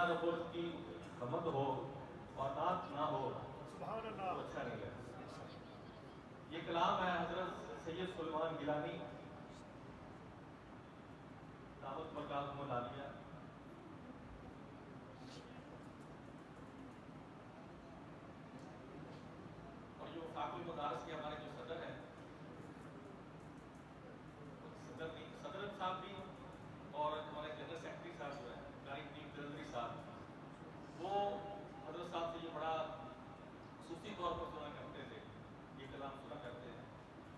اللہ رب العزت کی حمد ہو اور نعت نہ ہو سبحان تو اللہ. اچھا نہیں لگتا. یہ کلام ہے حضرت سید سلیمان گیلانی دعوت مرکز عالیہ. اور جو وفاق المدارس کے ہمارے جو صدر ہیں، صدر نہیں، صدر صاحب بھی، اور ہمارے جنرل سیکرٹری صاحب جو ہیں قاری الدین قلندری صاحب، وہ حضرت صاحب سے یہ بڑا خصوصی طور پر سنا کرتے تھے، یہ کلام سنا کرتے ہیں.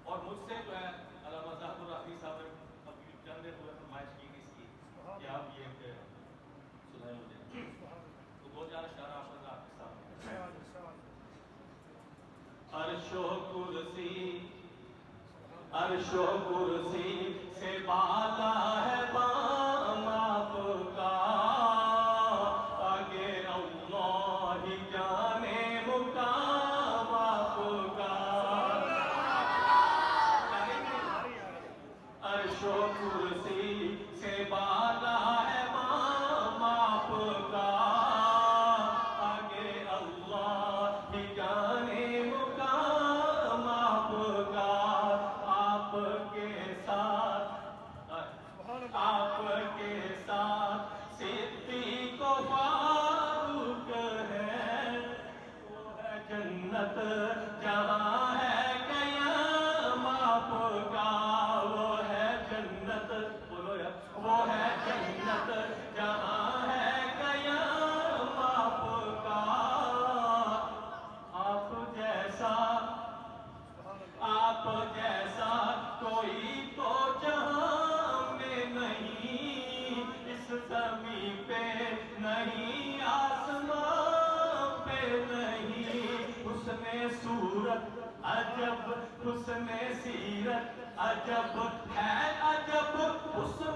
اور مجھ سے جو ہے علامہ ظاہر الرافی صاحب نے اپنی چند ہوئے فرمائش کی اس کی کہ آپ یہ سنائیں مجھے. تو دو چار اشعار آپ کے سامنے. عرش و کرسی، عرش و کرسی سے بالا ہے مقام آپ کا، آگے اللہ ہی جانے مقام آپ کا. عرش و کرسی سے بالا ہے مقام آپ کا، آگے اللہ ہی جانے مقام آپ کا. آپ کے ساتھ، آپ کے ساتھ صدیق و فاروق ہے، وہ ہے جنت جہاں ہے قیام آپ کا. وہ ہے جنت، بولو یار، وہ ہے جنت جہاں ہے قیام آپ کا. آپ جیسا، آپ جیسا کوئی تو جہاں میں نہیں، اس زمین پہ نہیں، آسمان پہ نہیں. حسن صورت عجب، حسن سیرت عجب ہے عجب، حسن